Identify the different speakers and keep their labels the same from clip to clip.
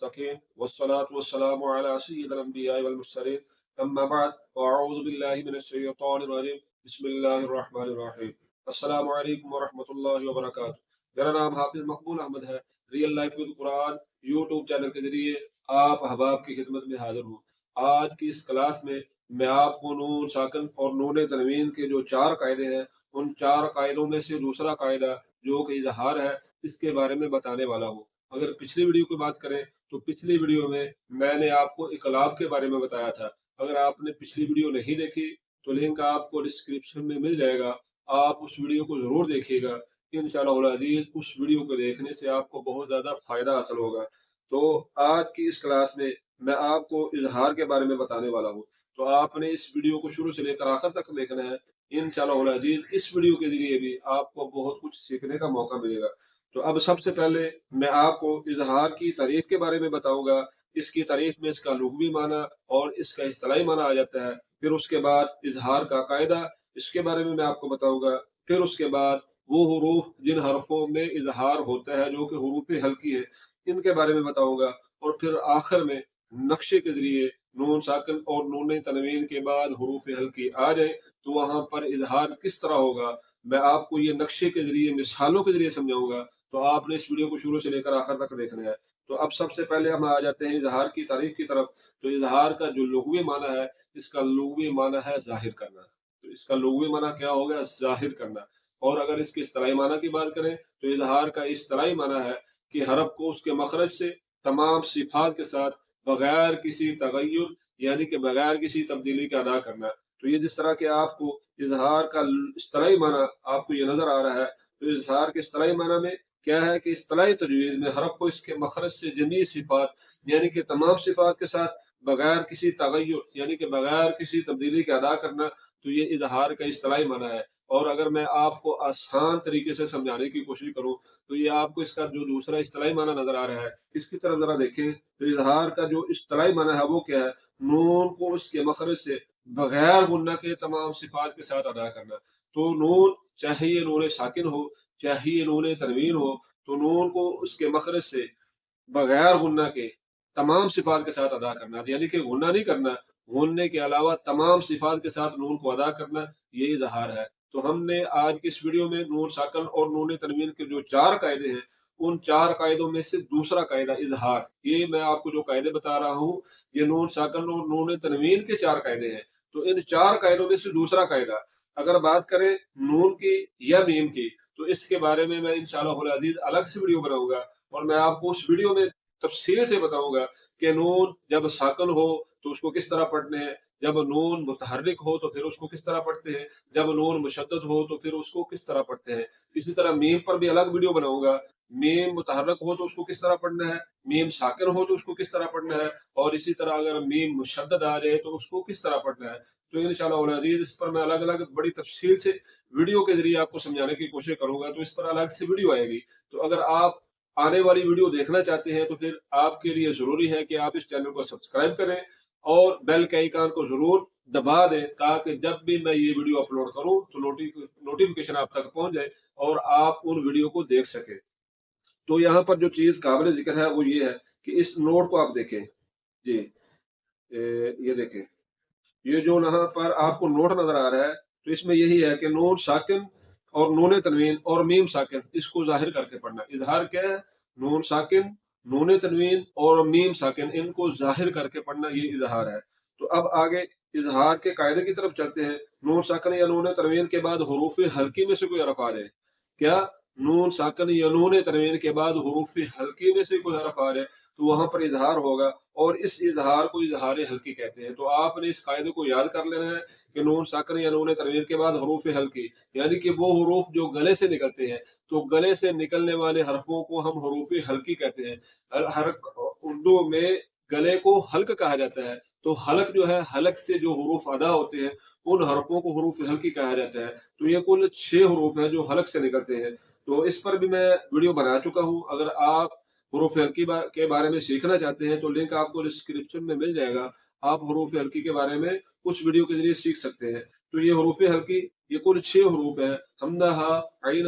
Speaker 1: المتقين والصلاة والسلام على سيد الأنبياء والمرسلين أما بعد وأعوذ بالله من الشيطان الرجيم بسم الله الرحمن الرحيم السلام علیکم ورحمۃ اللہ وبرکاتہ۔ میرا نام حافظ مقبول احمد ہے۔ Real life with Quran YouTube channel کے ذریعے آپ احباب کی خدمت میں حاضر ہوں۔ آج کی اس کلاس میں آپ کو نون ساکن اور نون تنوین کے جو 4 قاعدے ہیں ان 4 قاعدوں میں سے دوسرا قاعدہ جو کہ اظہار ہے اس کے بارے میں بتانے والا ہوں۔ اگر پچھلی ویڈیو کی بات کریں تو پچھلی ویڈیو میں نے آپ کو اقلاب کے بارے میں بتایا تھا۔ اگر آپ نے پچھلی ویڈیو نہیں دیکھی تو لنک آپ کو ڈسکرپشن میں مل جائے گا، آپ اس ویڈیو کو ضرور دیکھیے گا۔ انشاءاللہ العزیز اس ویڈیو کو دیکھنے سے آپ کو بہت زیادہ فائدہ حاصل ہوگا۔ تو آج کی اس کلاس میں آپ کو اظہار کے بارے میں بتانے والا ہوں، تو آپ نے اس ویڈیو کو شروع سے لے کر آخر تک دیکھنا ہے۔ انشاءاللہ العزیز اس ویڈیو کے ذریعے بھی آپ کو بہت کچھ سیکھنے کا موقع ملے گا۔ تو اب سب سے پہلے میں آپ کو اظہار کی تعریف کے بارے میں بتاؤں گا۔ اس کی تعریف میں اس کا لغوی معنی اور اس کا اصطلاحی معنی آ جاتا ہے۔ پھر اس کے بعد اظہار کا قاعدہ، اس کے بارے میں آپ کو بتاؤں گا۔ پھر اس کے بعد وہ حروف جن حرفوں میں اظہار ہوتا ہے جو کہ حروف ہلکی ہے ان کے بارے میں بتاؤں گا۔ اور پھر آخر میں نقشے کے ذریعے نون ساکن اور نون تنوین کے بعد حروف ہلکی آ جائے تو وہاں پر اظہار کس طرح ہوگا میں آپ کو یہ نقشے کے ذریعے مثالوں کے ذریعے سمجھاؤں گا۔ تو آپ نے اس ویڈیو کو شروع سے لے کر آخر تک دیکھنا ہے۔ تو اب سب سے پہلے ہم آ جاتے ہیں اظہار کی تعریف کی طرف۔ تو اظہار کا جو لغوی معنی ہے اس کا لغوی معنی ہے ظاہر کرنا۔ تو اس کا لغوی معنی کیا ہوگا؟ ظاہر کرنا۔ اور اگر اس کے اصطلاحی معنی کی بات کریں تو اظہار کا اصطلاحی معنی ہے کہ حرف کو اس کے مخرج سے تمام صفات کے ساتھ بغیر کسی تغیر یعنی کہ بغیر کسی تبدیلی کے ادا کرنا۔ تو یہ جس طرح کہ آپ کو اظہار کا اصطلاحی معنی آپ کو یہ نظر آ رہا ہے، تو اظہار کے اصطلاحی معنی میں کیا ہے کہ اصطلاحی تجویز میں حرف کو اس کے مخرج سے جمیع صفات یعنی کہ تمام صفات کے ساتھ بغیر کسی تغیر یعنی کہ بغیر کسی تبدیلی کے ادا کرنا، تو یہ اظہار کا اصطلاحی معنی ہے۔ اور اگر میں آپ کو آسان طریقے سے سمجھانے کی کوشش کروں تو یہ آپ کو اس کا جو دوسرا اصطلاحی معنی نظر آ رہا ہے اس کی طرف ذرا دیکھیں۔ تو اظہار کا جو اصطلاحی معنی ہے وہ کیا ہے؟ نون کو اس کے مخرج سے بغیر غنہ کے تمام صفات کے ساتھ ادا کرنا۔ تو نون چاہے یہ نون ساکن ہو چاہے یہ نون تنوین ہو، تو نون کو اس کے مخرج سے بغیر غنہ کے تمام صفات کے ساتھ ادا کرنا، یعنی کہ غنہ نہیں کرنا، غننے کے علاوہ تمام صفات کے ساتھ نون کو ادا کرنا، یہ اظہار ہے۔ تو ہم نے آج کی اس ویڈیو میں نون ساکن اور نون تنوین کے جو 4 قاعدے ہیں ان 4 قاعدوں میں سے دوسرا قاعدہ اظہار، یہ میں آپ کو جو قاعدے بتا رہا ہوں یہ نون ساکن اور نون تنوین کے 4 قاعدے ہیں۔ تو ان 4 قاعدوں میں سے دوسرا قاعدہ، اگر بات کریں نون کی یا میم کی، تو اس کے بارے میں انشاءاللہ العزیز الگ سے ویڈیو بناؤں گا اور میں آپ کو اس ویڈیو میں تفصیل سے بتاؤں گا کہ نون جب ساکن ہو تو اس کو کس طرح پڑھنے ہیں، جب نون متحرک ہو تو پھر اس کو کس طرح پڑھتے ہیں، جب نون مشدد ہو تو پھر اس کو کس طرح پڑھتے ہیں۔ اسی طرح میم پر بھی الگ ویڈیو بناؤں گا، میم متحرک ہو تو اس کو کس طرح پڑھنا ہے، میم ساکن ہو تو اس کو کس طرح پڑھنا ہے، اور اسی طرح اگر میم مشدد آ جائے تو اس کو کس طرح پڑھنا ہے۔ تو انشاءاللہ العزیز اس پر میں الگ الگ بڑی تفصیل سے ویڈیو کے ذریعے آپ کو سمجھانے کی کوشش کروں گا، تو اس پر الگ سے ویڈیو آئے گی۔ تو اگر آپ آنے والی ویڈیو دیکھنا چاہتے ہیں تو پھر آپ کے لیے ضروری ہے کہ آپ اس چینل کو سبسکرائب کریں اور بیل کے آئیکن کو ضرور دبا دیں تاکہ جب بھی میں یہ ویڈیو اپلوڈ کروں تو نوٹیفیکیشن آپ تک پہنچ جائے اور آپ ان ویڈیو کو دیکھ سکیں۔ تو یہاں پر جو چیز قابل ذکر ہے وہ یہ ہے کہ اس نوٹ کو آپ دیکھیں، جی یہ دیکھیں، یہ جو یہاں پر آپ کو نوٹ نظر آ رہا ہے تو اس میں یہی ہے کہ نون ساکن اور نون تنوین اور میم ساکن اس کو ظاہر کر کے پڑھنا۔ اظہار کیا ہے؟ نون ساکن، نون تنوین اور میم ساکن ان کو ظاہر کر کے پڑھنا، یہ اظہار ہے۔ تو اب آگے اظہار کے قاعدے کی طرف چلتے ہیں۔ نون ساکن یا نون تنوین کے بعد حروف ہلکی میں سے کوئی حرف آ جائے، کیا نون ساکن یا نون تنوین کے بعد حروف ہلکی میں سے کوئی حرف آ جائے تو وہاں پر اظہار ہوگا، اور اس اظہار کو اظہار ہلکی کہتے ہیں۔ تو آپ نے اس قاعدے کو یاد کر لینا ہے کہ نون ساکن یا نون تنوین کے بعد حروف ہلکی یعنی کہ وہ حروف جو گلے سے نکلتے ہیں، تو گلے سے نکلنے والے حرفوں کو ہم حروف ہلکی کہتے ہیں۔ اردو میں گلے کو حلق کہا جاتا ہے، تو حلق جو ہے، حلق سے جو حروف ادا ہوتے ہیں ان حرفوں کو حروف ہلکی کہا جاتا ہے۔ تو یہ کل 6 حروف ہیں جو حلق سے نکلتے ہیں۔ تو اس پر بھی میں ویڈیو بنا چکا ہوں، اگر آپ حروف ہلکی کے بارے میں سیکھنا چاہتے ہیں تو لنک آپ کو ڈسکرپشن میں مل جائے گا، آپ حروف ہلکی کے بارے میں اس ویڈیو کے ذریعے سیکھ سکتے ہیں۔ تو یہ حروف ہلکی یہ کل 6 حروف ہیں، حمزہ، عین،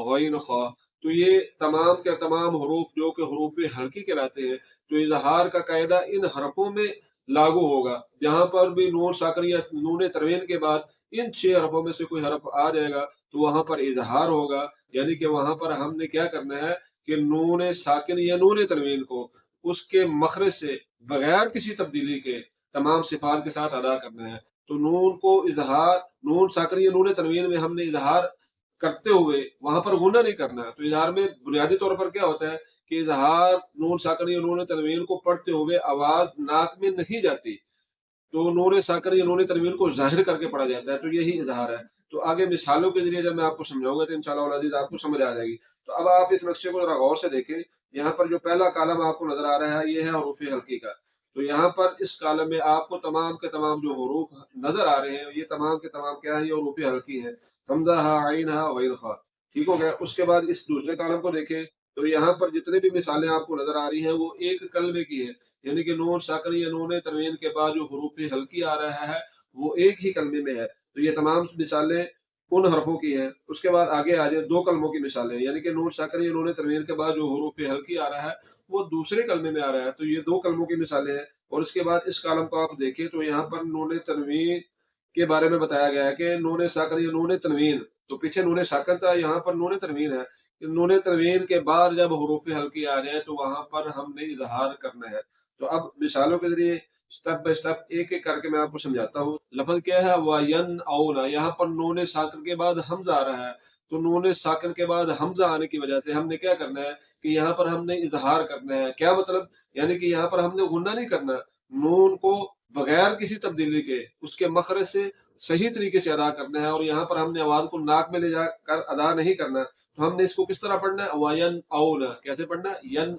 Speaker 1: غین، خا۔ تو یہ تمام کے تمام حروف جو کہ حروف حلقی کہلاتے ہیں، تو اظہار کا قاعدہ ان حرفوں میں لاگو ہوگا۔ جہاں پر بھی نون ساکن یا نون تنوین کے بعد ان 6 حرفوں میں سے کوئی حرف آ جائے گا تو وہاں پر اظہار ہوگا، یعنی کہ وہاں پر ہم نے کیا کرنا ہے کہ نون ساکن یا نون تنوین کو اس کے مخرج سے بغیر کسی تبدیلی کے تمام صفات کے ساتھ ادا کرنا ہے۔ تو نون کو اظہار، نون ساکن یا نون تنوین میں ہم نے اظہار کرتے ہوئے وہاں پر غنہ نہیں کرنا ہے۔ تو اظہار میں بنیادی طور پر کیا ہوتا ہے کہ اظہار نون ساکن یا نون تنوین کو پڑھتے ہوئے آواز ناک میں نہیں جاتی، تو نون ساکن یا نون تنوین کو ظاہر کر کے پڑھا جاتا ہے، تو یہی اظہار ہے۔ تو آگے مثالوں کے ذریعے جب میں آپ کو سمجھاؤں گا تو انشاءاللہ العزیز آپ کو سمجھ آ جائے گی۔ تو اب آپ اس نقشے کو ذرا غور سے دیکھیں، یہاں پر جو پہلا کالم آپ کو نظر آ رہا ہے یہ ہے حروف حلقی کا۔ تو یہاں پر اس کالم میں آپ کو تمام کے تمام جو حروف نظر آ رہے ہیں یہ تمام کے تمام کیا ہیں، یہ حروف حلقی ہیں، حمزہ ہا، عین ہا، غین خا۔ ٹھیک ہو گیا۔ اس کے بعد اس دوسرے کالم کو دیکھیں تو یہاں پر جتنے بھی مثالیں آپ کو نظر آ رہی ہیں وہ ایک کلمے کی ہیں، یعنی کہ نون ساکن یا نون تنوین کے بعد جو حروف حلقی آ رہا ہے وہ ایک ہی کلمے میں ہے۔ تو یہ تمام مثالیں ان حرفوں کی ہیں۔ اس کے بعد آگے آ جائے دو کلموں کی مثالیں، یعنی کہ نون ساکن یا نون تنوین کے بعد جو حروف حلقی آ رہا ہے وہ دوسرے کلمے میں آ رہا ہے، تو یہ دو کلموں کی مثالیں ہیں۔ اور اس کے بعد اس کالم کو آپ دیکھیں تو یہاں پر نون تنوین کے بارے میں بتایا گیا ہے کہ نون ساکن یا نون تنوین، تو پیچھے نون ساکن تھا، یہاں پر نون تنوین ہے۔ نون تنوین کے بعد جب حروف حلقی آ جائے تو وہاں پر ہم نے اظہار کرنا ہے۔ تو اب مثالوں کے ذریعے سٹیپ بائی سٹیپ ایک ایک کر کے میں آپ کو سمجھاتا ہوں۔ لفظ کیا ہے، وَيَنْأَوْنَ، یہاں پر نون ساکن کے بعد حمزہ آ رہا ہے، تو نون ساکن کے بعد حمزہ آنے کی وجہ سے ہم نے کیا کرنا ہے کہ یہاں پر ہم نے اظہار کرنا ہے۔ کیا مطلب، یعنی کہ یہاں پر ہم نے غنہ نہیں کرنا، نون کو بغیر کسی تبدیلی کے اس کے مخرج سے صحیح طریقے سے ادا کرنا ہے، اور یہاں پر ہم نے آواز کو ناک میں لے جا کر ادا نہیں کرنا۔ تو ہم نے اس کو کس طرح پڑھنا ہے، وَيَنْأَوْنَ، کیسے پڑھنا ہے، ین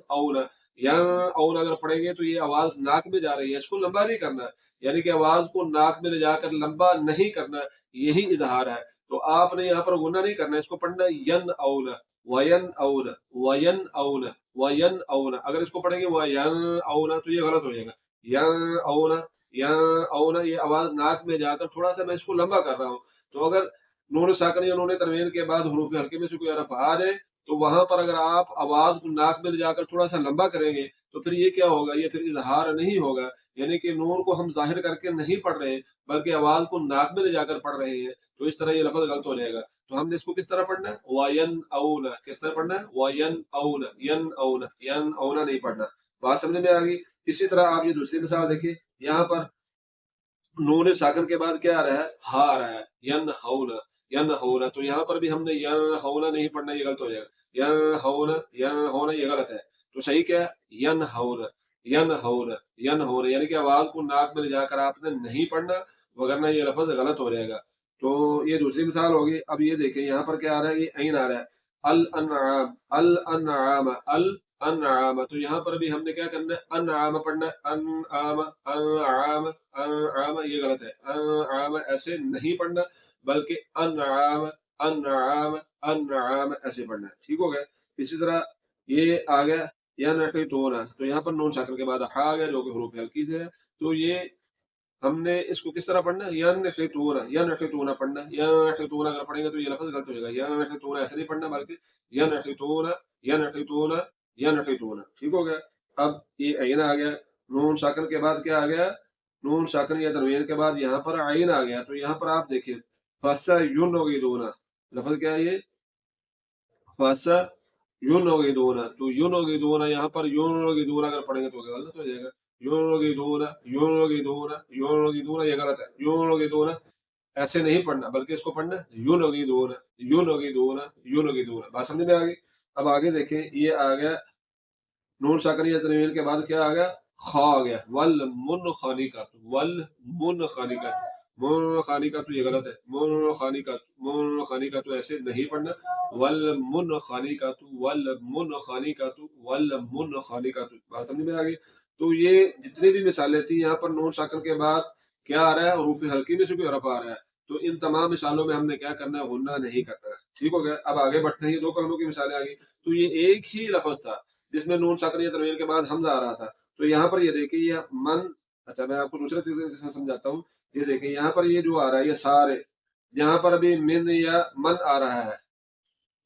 Speaker 1: اون اگر پڑھیں گے تو یہ آواز ناک میں جا رہی ہے، اس کو لمبا نہیں کرنا، یعنی کہ آواز کو ناک میں لے جا کر لمبا نہیں کرنا، یہی اظہار ہے۔ تو آپ نے یہاں پر غنہ نہیں کرنا، اس کو پڑھنا ہے ین اون، وین اون، وین اون، وین اون۔ اگر اس کو پڑھیں گے وین اون تو یہ غلط ہو جائے گا، ین اون، ین اون، یہ آواز ناک میں جا کر تھوڑا سا میں اس کو لمبا کر رہا ہوں۔ تو اگر نون ساکن یا نون تنوین کے بعد حروف حلقے میں سے کوئی حرف آ جائے تو وہاں پر اگر آپ آواز کو ناک میں لے جا کر تھوڑا سا لمبا کریں گے تو پھر یہ کیا ہوگا، یہ پھر اظہار نہیں ہوگا، یعنی کہ نون کو ہم ظاہر کر کے نہیں پڑھ رہے بلکہ آواز کو ناک میں لے جا کر پڑھ رہے ہیں، تو اس طرح یہ لفظ غلط ہو جائے گا۔ تو ہم نے اس کو کس طرح پڑھنا ہے، وَین اون، کس طرح پڑھنا ہے، وَین اون، ین اون، ین اون نہیں پڑھنا۔ بات سمجھ میں آ گئی۔ اسی طرح آپ یہ دوسری مثال دیکھیں، یہاں پر نون ساکن کے بعد کیا آ رہا ہے، ہا آ رہا ہے، ین ہونا، ین ہونا، تو یہاں پر بھی ہم نے ین ہونا نہیں پڑھنا، یہ غلط ہو جائے گا، ین ہونا یہ غلط ہے۔ تو صحیح کیا ہے، ین ہونا، ین ہونا، ین ہونا، یعنی کہ آواز کو ناک میں لے جا کر آپ نے نہیں پڑھنا، وگرنہ یہ لفظ غلط ہو جائے گا۔ تو یہ دوسری مثال ہوگی۔ اب یہ دیکھیں یہاں پر کیا آ رہا ہے، یہ عین آ رہا ہے، الانعام، الانعام، انعام، تو یہاں پر بھی ہم نے کیا کرنا ہے، انعام پڑھنا ہے، انعام، انعام، انعام، یہ غلط ہے، انعام ایسے نہیں پڑھنا بلکہ انعام، انعام، انعام ایسے پڑھنا ہے۔ ٹھیک ہو گیا۔ اسی طرح یہ آ گیا ینحتون، تو یہاں پر نون ساکن کے بعد ہا آ گیا جو کہ حروف حلقی سے ہے، تو یہ ہم نے اس کو کس طرح پڑھنا ہے، ینحتون، ینحتون پڑھنا ہے، ینحتون اگر پڑھیں گے تو یہ لفظ غلط ہو جائے گا، ینحتون ایسے نہیں پڑھنا بلکہ ینحتون، ینحتون، ینحتون۔ ٹھیک ہو گیا۔ اب یہ عین آ گیا، نون ساکن کے بعد کیا آ گیا، نون ساکن یا تنوین کے بعد یہاں پر عین آ گیا، تو یہاں پر آپ دیکھیں فَسَيُنْغِضُونَ، لفظ کیا ہے یہ، فَسَيُنْغِضُونَ، تو يُنْغِضُونَ، یہاں پر يُنْغِضُونَ اگر پڑھیں گے تو غلط ہو جائے گا، يُنْغِضُونَ، يُنْغِضُونَ، يُنْغِضُونَ یہ غلط ہے، يُنْغِضُونَ ایسے نہیں پڑھنا بلکہ اس کو پڑھنا يُنْغِضُونَ، يُنْغِضُونَ، يُنْغِضُونَ۔ بات سمجھ میں آ گئی۔ اب آگے دیکھیں یہ آ گیا نون ساکن یا تنوین کے بعد کیا آ گیا، خا آ گیا، والمنخنقۃ، والمنخنقۃ، منخنقۃ یہ غلط ہے، منخنقۃ، منخنقۃ ایسے نہیں پڑھنا، والمنخنقۃ، والمنخنقۃ، والمنخنقۃ۔ بات سمجھ میں آ گئی۔ تو یہ جتنی بھی مثالیں تھیں یہاں پر نون ساکن کے بعد کیا آ رہا ہے، حروف حلقی میں سے کوئی حرف آ رہا ہے، تو ان تمام مثالوں میں ہم نے کیا کرنا ہے، غنہ نہیں کرنا ہے۔ ٹھیک ہو گیا۔ اب آگے بڑھتے ہیں، یہ دو کلموں کی مثالیں آ گئی، تو یہ ایک ہی لفظ تھا جس میں نون ساکن یا تنوین کے بعد حمزہ آ رہا تھا، تو یہاں پر یہ دیکھیں یہ من، اچھا میں آپ کو دوسرے طریقے سے سمجھاتا ہوں۔ یہ دیکھیں یہاں پر یہ جو آ رہا ہے یہ سارے، جہاں پر ابھی من یا من آ رہا ہے